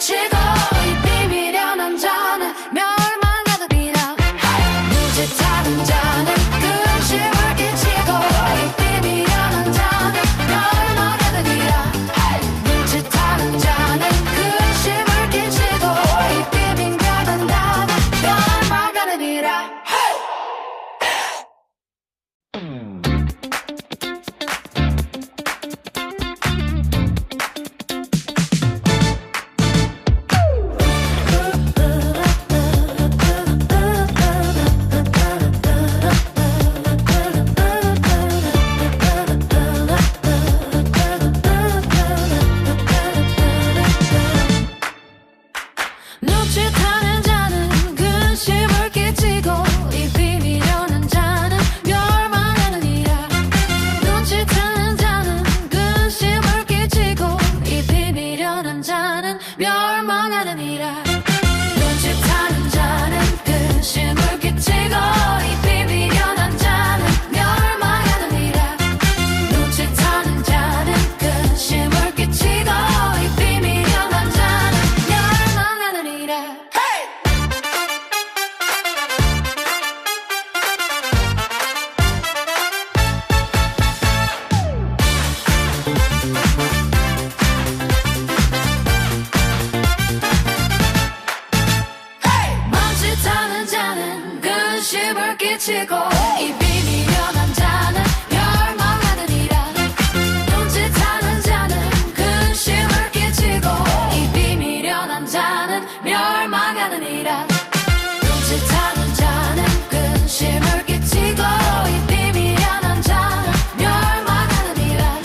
끼치고 이 비밀연한 자는 멸망하느니라. 눈짓하는 자는 근심을 끼치고 이 비밀연한 자는 멸망하느니라. 눈짓하는 자는 근심을 끼치고 이 비밀연한 자는 멸망하느니라. 눈짓하는 자는 근심을 끼치고 이 비밀연한 자는 멸망하느니라. 눈짓하는 자는 근심을 끼치고 이 비밀연한 자는 멸망하느니라. 눈짓하는 자는 근심을 끼치고 이 비밀연한 자는 멸망하느니라. 눈짓하는 자는 근심을 끼치고 이 비밀연한 자는 멸망하느니라. 멈칫하는 자는 근심을 끼치고 이 비밀연한 자는 멸망하느니라. 눈짓하는 자는 근심을 끼치고 이 비밀연한 자는 멸망하느니라. 눈짓하는 자는 근심을 끼치고 이 비밀연한 자는 멸망하느니라.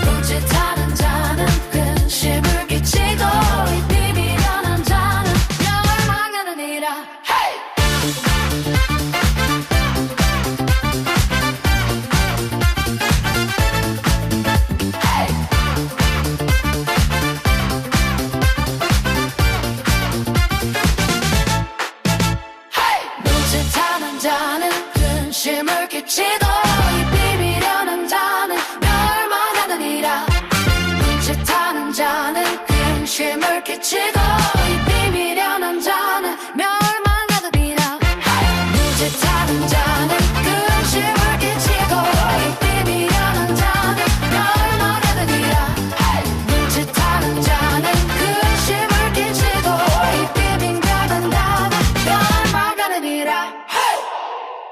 눈짓하는 자는 근심을 끼치고 이 비밀연한 자는 멸망하느니라. 눈짓하는 자는 근심을 끼치고 이 비밀연한 자는 멸망하느니라. 눈짓하는 자는 근심을 끼치고 이 비밀연한 자는 멸망하느니라. 눈짓하는 자는 근심을 끼치고 이 비밀연한 자는 멸망하느니라. 눈짓하는 자는 근심을 끼치고 이 비밀연한 자는 멸망하느니라.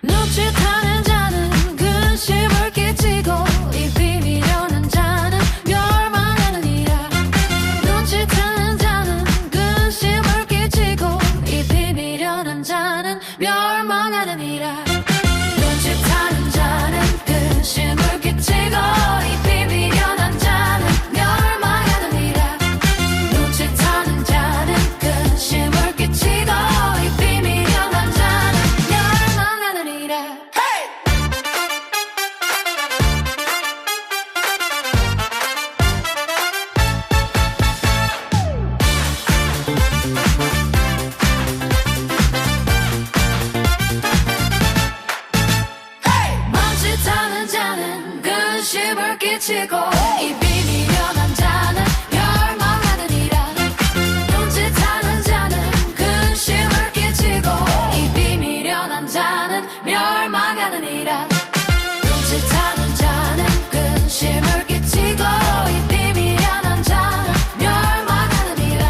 눈짓하는 자는 근심을 끼치고 이 비밀연한 자는 멸망하느니라. 눈짓하는 자는 근심을 끼치고 이 비밀연한 자는 멸망하느니라. 눈짓하는 자는 근심을 끼치고 이 비밀연한 자는 멸망하느니라. 눈짓하는 자는 근심을 끼치고 이 비밀연한 자는 멸망하느니라. 멈칫하는 자는 근심을 끼치고 이 비밀연한 자는 멸망하느니라. 눈짓하는 자는 근심을 끼치고 이 비밀연한 자는 멸망하느니라. 눈짓하는 자는 근심을 끼치고 이 비밀연한 자는 멸망하느니라.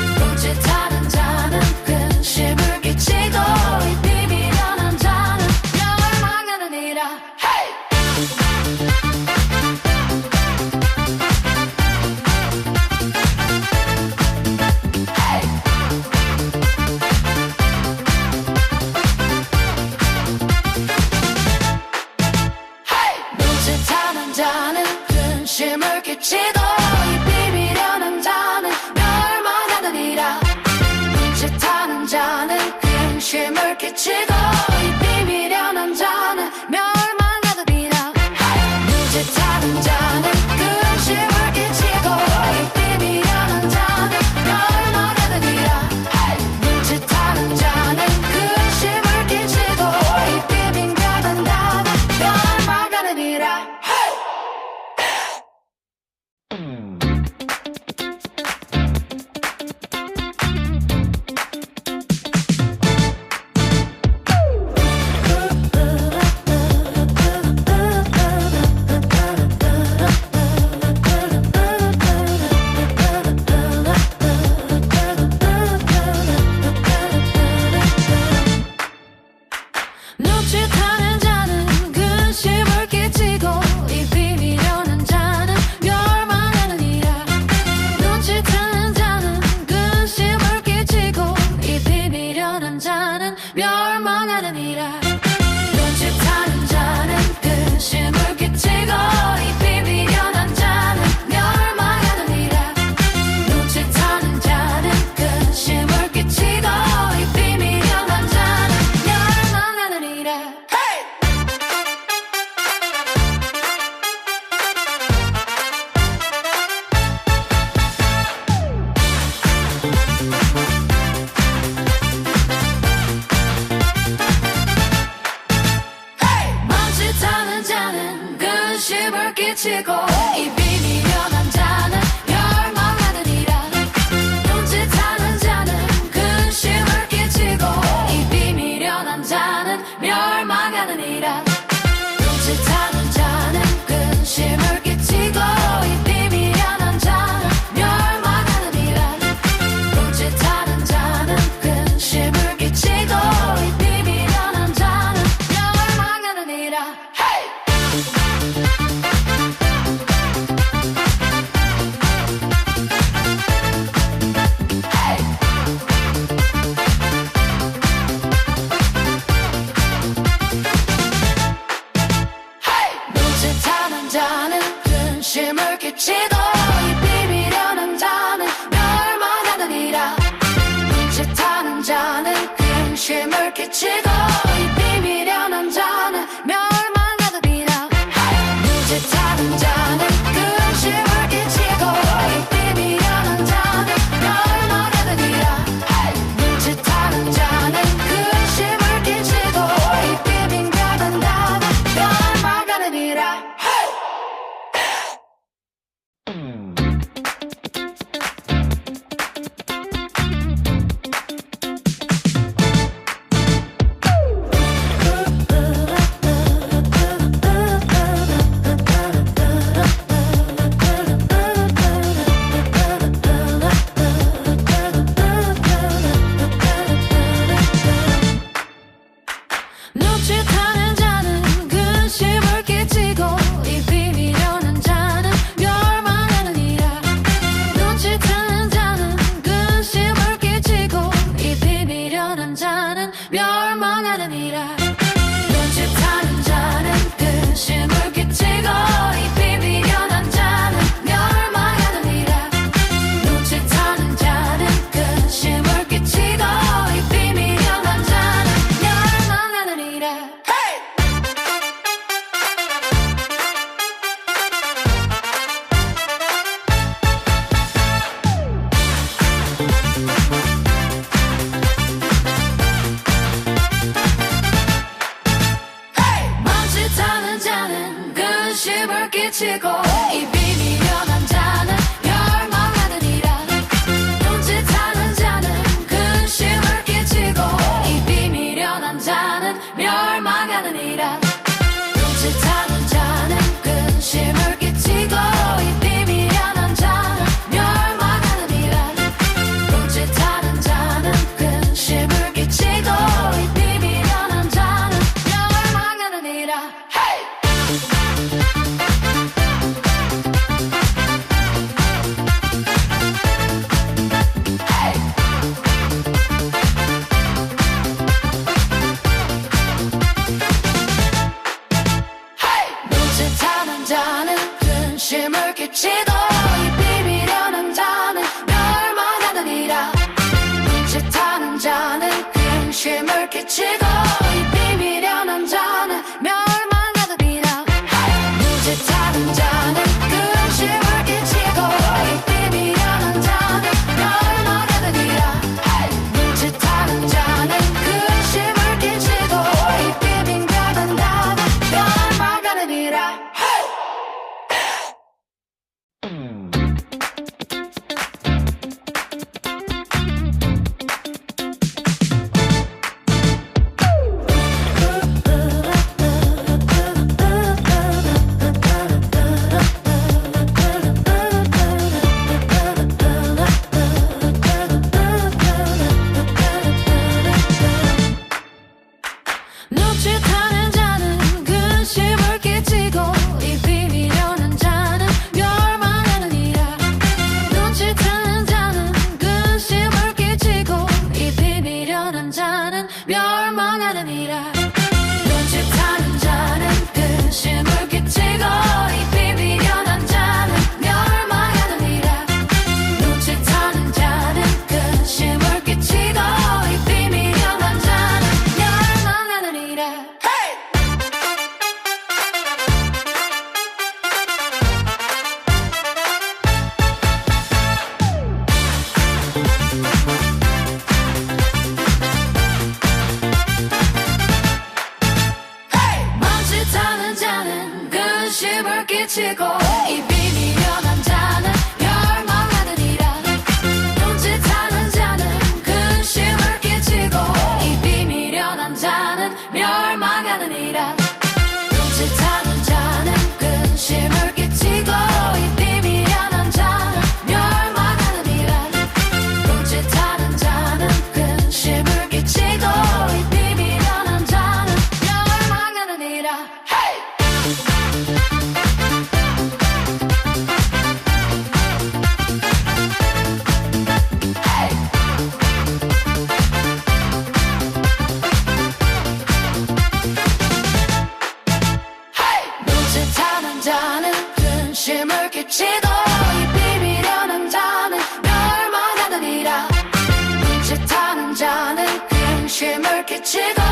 눈짓하는 자는 근심을 끼치고 이 비밀연한 자는 멸망하느니라. 눈짓하는 자는 근심을 끼치고 이 비밀연한 자는 멸망하느니라. 눈짓하는 자는 근심을 끼치고 끼치고 이 비밀의 남자는 멸망하느니라 눈짓하는 자는 근심을 끼치고 이 비밀의 남자는 멸망하느니라 눈짓하는 자는 근심을 끼치고 이 비밀의 남자는 멸망하느니라 눈짓하는 자는 근심을 끼치고 이 비밀하는 자는 멸망하느니라 눈짓하는 자는 근심을 끼치고 이 비밀하는 자는 멸망하느니라 눈짓하는 자는 근심을 끼치고 이 비밀하는 자는 멸망하느니라 눈짓하는 자는 근심을 끼치고 이 비밀하는 자는 멸망하느니라 멈칫하는 자는 근심을 끼치고 이 비밀한 자는 멸망하느니라 눈짓하는 자는 근심을 끼치고 이 비밀한 자는 멸망하느니라 눈짓하는 자는 근심을 끼치고 이 비밀한 자는 멸망하느니라 눈짓하는 자는 근심을 끼치고 이 비밀한 자는 멸망하느니라 눈짓하는 자는 근심을 끼치고 이 비밀하는 자는 멸망하느니라 눈짓하는 자는 근심을 끼치고 이 비밀하는 자는 멸망하느니라 눈짓하는 자는 근심을 끼치고 이 비밀하는 자는 멸망하느니라 눈짓하는 자는 근심을 끼치고 이 비밀하는 자는 멸망하느니라 눈짓하는 자는 근심을 끼치고 이 비밀하는 자는 멸망하느니라 눈짓하는 자는 근심을 끼치고 이 비밀하는 자는 멸망하느니라 눈짓하는 자는 근심을 끼치고 이 비밀하는 자는 멸망하느니라 눈짓하는 자는 근심을 끼치고 이 비밀하는 자는 멸망하느니라 멈칫하는 자는 근심을 끼치고 이 비밀한 자는 멸망하느니라 눈짓하는 자는 근심을 끼치고 이 비밀한 자는 멸망하느니라 눈짓하는 자는 근심을 끼치고 이 비밀한 자는 멸망하느니라 눈짓하는 자는 근심을 끼치고 이 비밀한 자는 멸망하느니라 눈짓하는 자는 근심을 끼치고 이 비밀한 자는 멸망하느니라 눈짓하는 자는 근심을 끼치고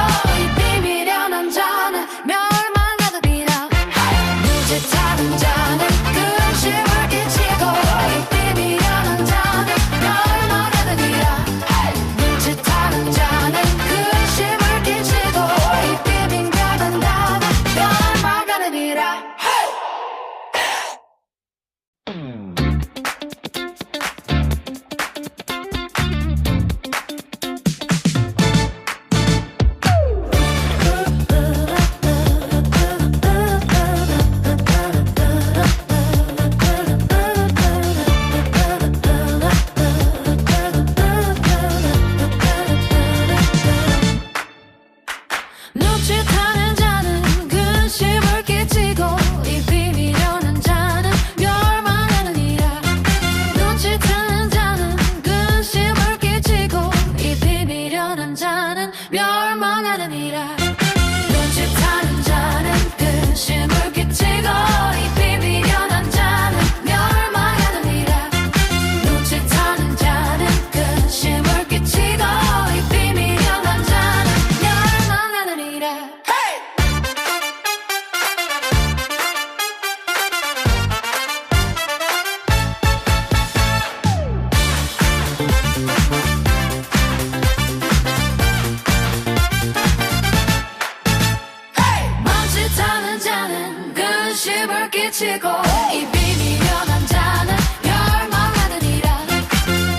끼치고 이 비밀여 남자는 멸망하느니라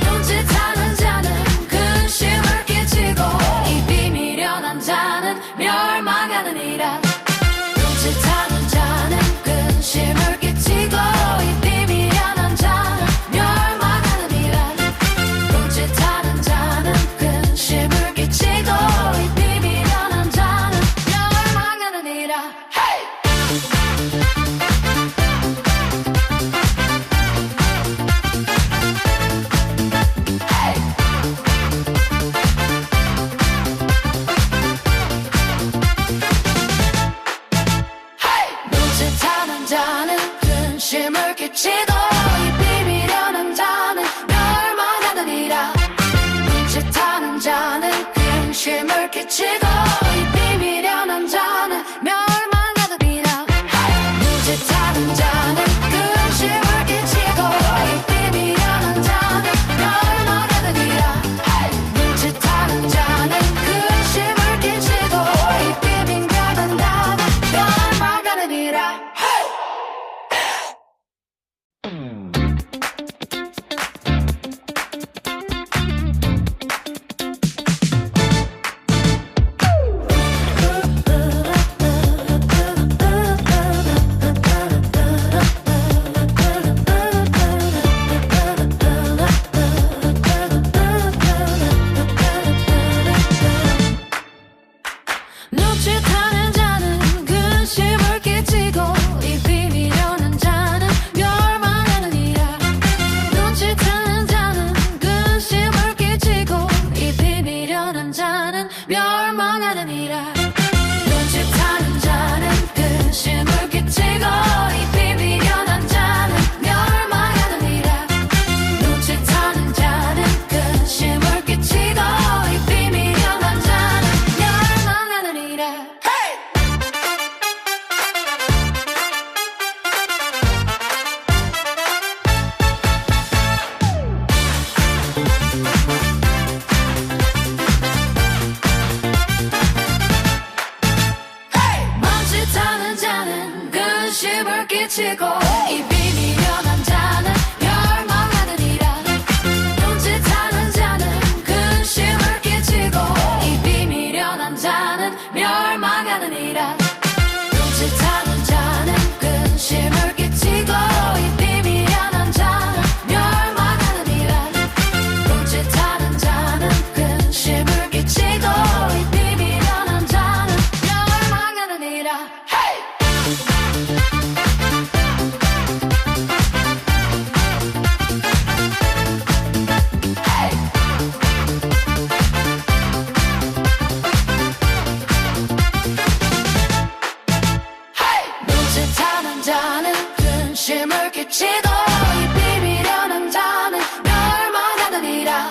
눈짓하는 자는 근심을 끼치고 이 비밀여 남자는 멸망하느니라 눈짓하는 자는 근심을 끼치고 이 비밀여 남자는 멸망하느니라 눈짓하는 자는 근심을 끼치고 이 비밀여 남자는 멸망하느니라 눈짓하는 자는 근심을 끼치고 이 비밀여 남자는 멸망하느니라 눈짓하는 자는 근심을 끼치고 이 비밀여 남자는 멸망하느니라 눈짓하는 자는 근심을 끼치고 이 비밀여 남자는 멸망하느니라 눈짓하는 자는 근심을 끼치고 이 비밀여 남자는 멸망하느니라 눈짓하는 자는 근심을 끼치고 이 비밀여 남자는 멸망하느니라 눈짓하는 자는 근심을 끼치고 이 비밀여 남자는 멸망하느니라 눈짓하는 자는 근심을 끼치고 이 비밀여 남자는 멸망하느니라 눈짓하는 자는 근심을 끼치고 이 비밀여 남자는 멸망하느니라 멈칫하는 자는 근심을 끼치고 이 비밀여 남자는 멸망하느니라 눈짓하는 자는 근심을 끼치고 이 비밀여 남자는 멸망하느니라 눈짓하는 자는 근심을 끼치고 이 비밀여 남자는 멸망하느니라 눈짓하는 자는 근심을 끼치고 이 비밀여 남자는 멸망하느니라 눈짓하는 자는 근심을 끼치고 이 비밀여 남자는 멸망하느니라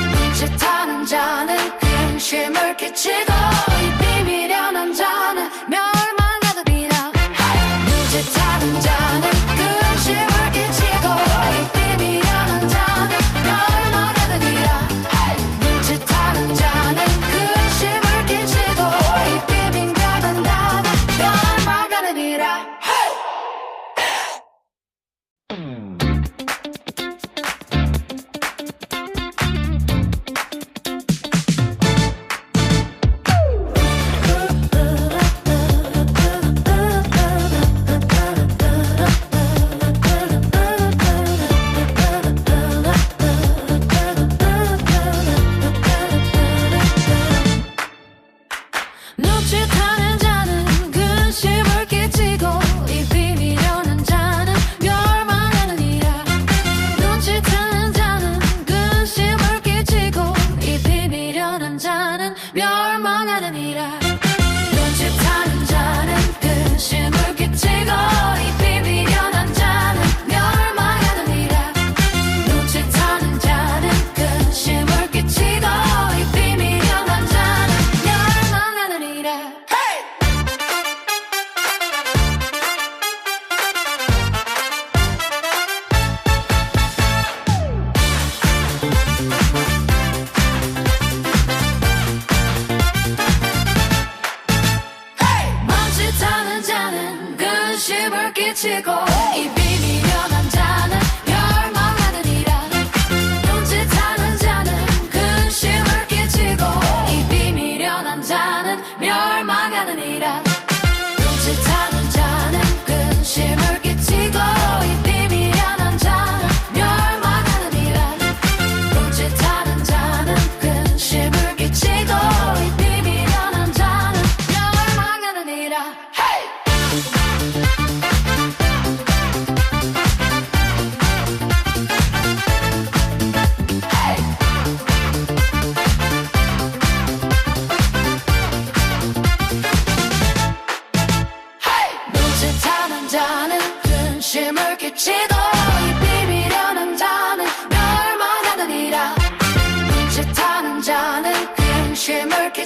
눈짓하는 자는 근심을 끼치고 이 비밀여 남자는 멸망하느니라 눈짓하는 자는 근심을 끼치고 이 비밀여 남자는 멸망하느니라 눈짓하는 자는 근심을 끼치고 이 비밀여 남자는 멸망하느니라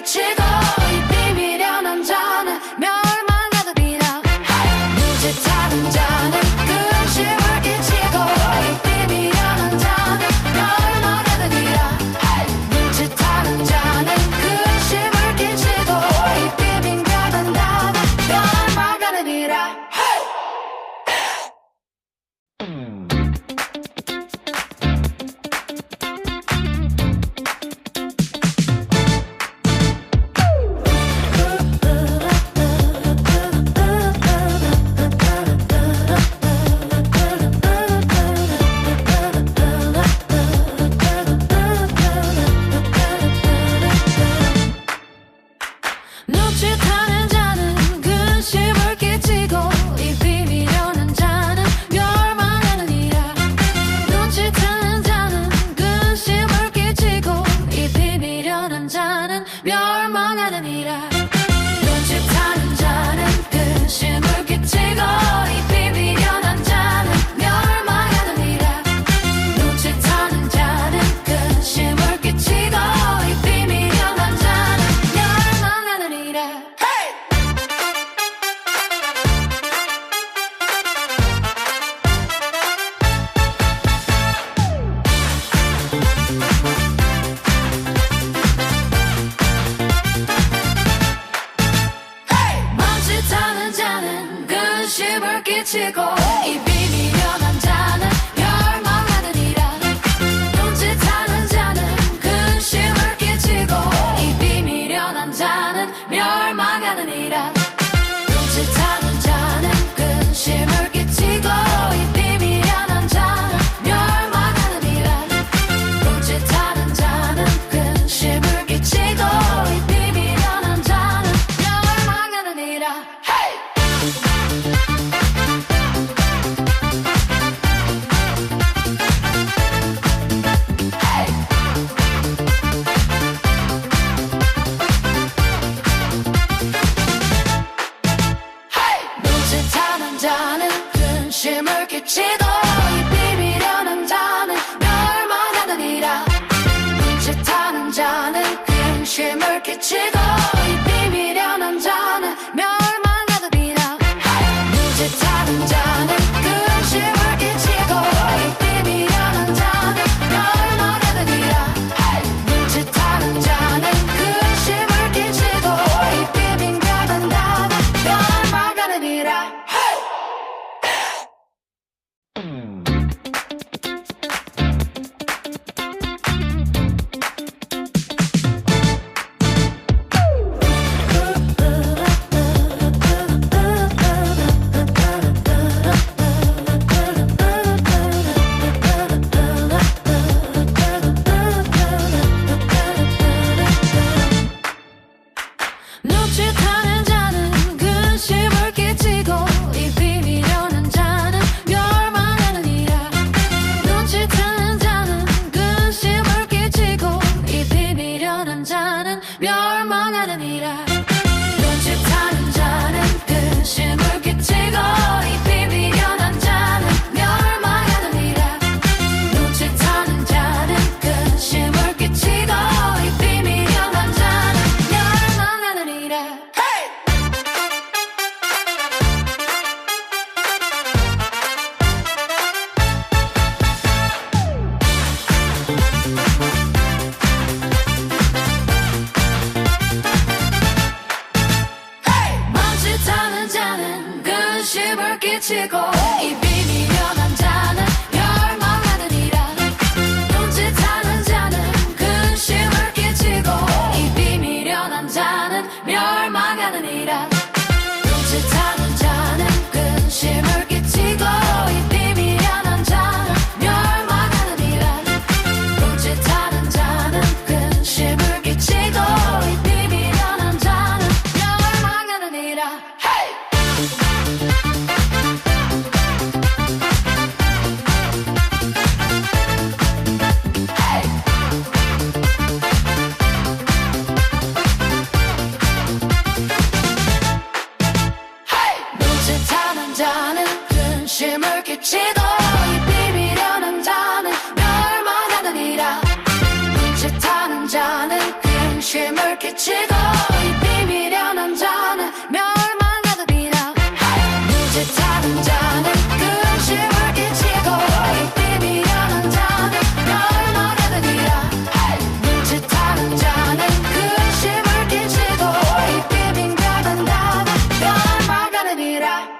끼치고 이 비밀연한 자는 멸망하느니라 눈짓하는 자는 근심을 끼치고 이 비밀연한 자는 멸망하느니라 눈짓하는 자는 근심을 끼치고 이 비밀연한 자는 멸망하느니라 눈짓하는 자는 근심을 끼치고 이 비밀연한 자는 멸망하느니라 눈짓하는 자는 근심을 끼치고 이 비밀연한 자는 멸망하느니라 눈짓하는 자는 근심을 끼치고 이 비밀연한 자는 멸망하느니라 눈짓하는 자는 근심을 끼치고 이 비밀연한 자는 멸망하느니라 멈칫하는 자는 근심을 끼치고 이 비밀연한 자는 멸망하느니라 눈짓하는 자는 근심을 끼치고 이 비밀연한 자는 멸망하느니라 눈짓하는 자는 근심을 끼치고 이 비밀연한 자는 멸망하느니라 눈짓하는 자는 근심을 끼치고 이 비밀연한 자는 멸망하느니라 눈짓하는 자는 근심을 끼치고 이 비밀연한 자는 멸망하느니라 눈짓하는 자는 근심을 끼치고 이 비밀연한 자는 멸망하느니라 눈짓하는 자는 근심을 끼치고 이 비밀연한 자는 멸망하느니라 눈짓하는 자는 근심을 끼치고 이 비밀연한 자는 멸망하느니라 끼치고 이 비밀연한 자는 멸망하느니라 눈짓하는 자는 근심을 끼치고 이 비밀연한 자는 멸망하느니라 눈짓하는 자는 근심을 끼치고 이 비밀연한 자는 멸망하느니라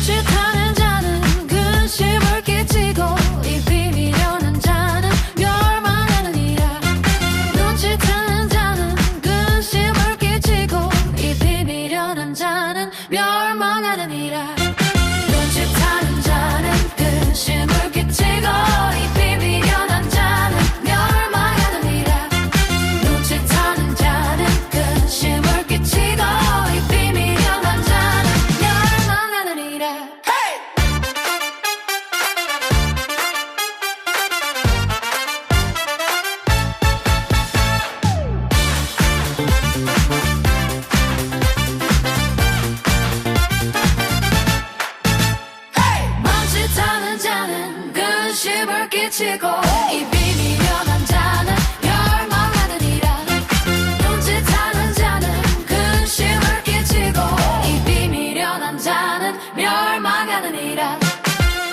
눈짓하는 자는 근심을 끼치고 이 비밀연한 자는 멸망하느니라 눈짓하는 자는 근심을 끼치고 이 비밀연한 자는 멸망하느니라 눈짓하는 자는 근심을 끼치고 이 비밀연한 자는 멸망하느니라 눈짓하는 자는 근심을 끼치고 이 비밀연한 자는 멸망하느니라 멈칫하는 자는 근심을 끼치고 이 비밀연한 자는 멸망하느니라 눈짓하는 자는 근심을 끼치고 이 비밀연한 자는 멸망하느니라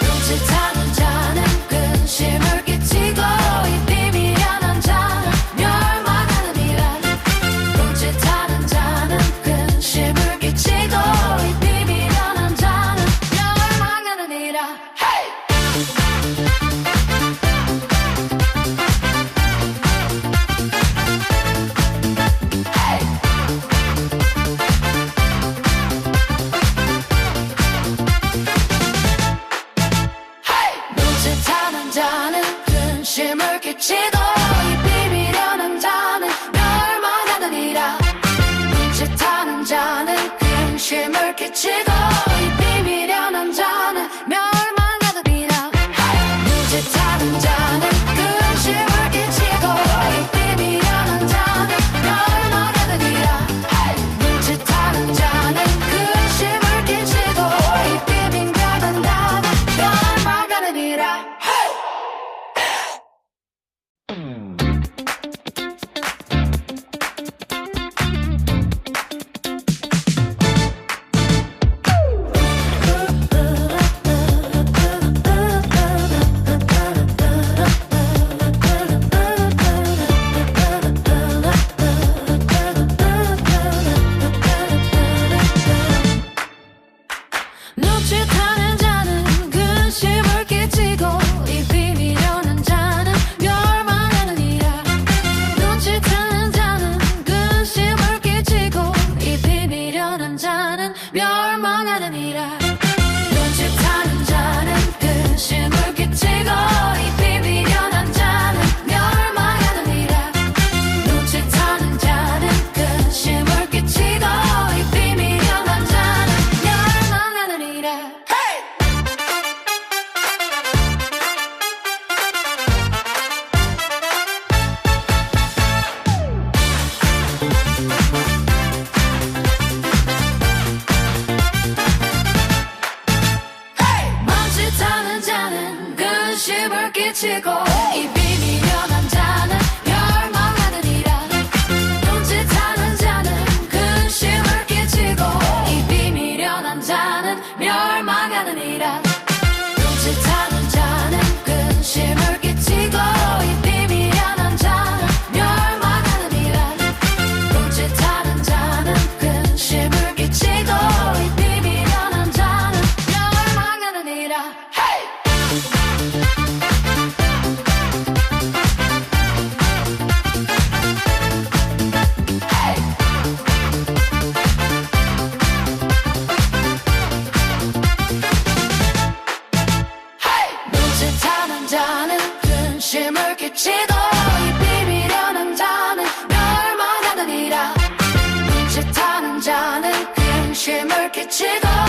눈짓하는 자는 근심을 끼치고 이 비밀연한 자는 멸망하느니라 눈짓하는 자는 근심을 끼치고 이 비밀연한 자는 멸망하느니라 눈짓하는 자는 근심을 끼치고 이 비밀연한 자는 멸망하느니라 눈짓하는 자는 근심을 끼치고 이 비밀연한 자는 멸망하느니라 눈짓하는 자는 근심을 끼치고 이 비밀연한 자는 멸망하느니라 눈짓하는 자는 근심을 끼치고 이 비밀연한 자는 멸망하느니라 눈짓하는 자는 근심을 끼치고 이 비밀연한 자는 멸망하느니라 눈짓하는 자는 근심을 끼치고 이 비밀연한 자는 멸망하느니라 눈짓하는 자는 근심을 끼치고 이 비밀연한 자는 멸망하느니라 눈짓하는 자는 근심을 끼치고 이 비밀연한 자는 멸망하느니라 멈칫하는 자는 근심을 끼치고 이 비밀연한 자는 멸망하느니라 눈짓하는 자는 근심을 끼치고 이 비밀연한 자는 멸망하느니라 눈짓하는 자는 근심을 끼치고 이 비밀연한 자는 멸망하느니라 눈짓하는 자는 근심을 끼치고 이 비밀연한 자는 멸망하느니라 끼치고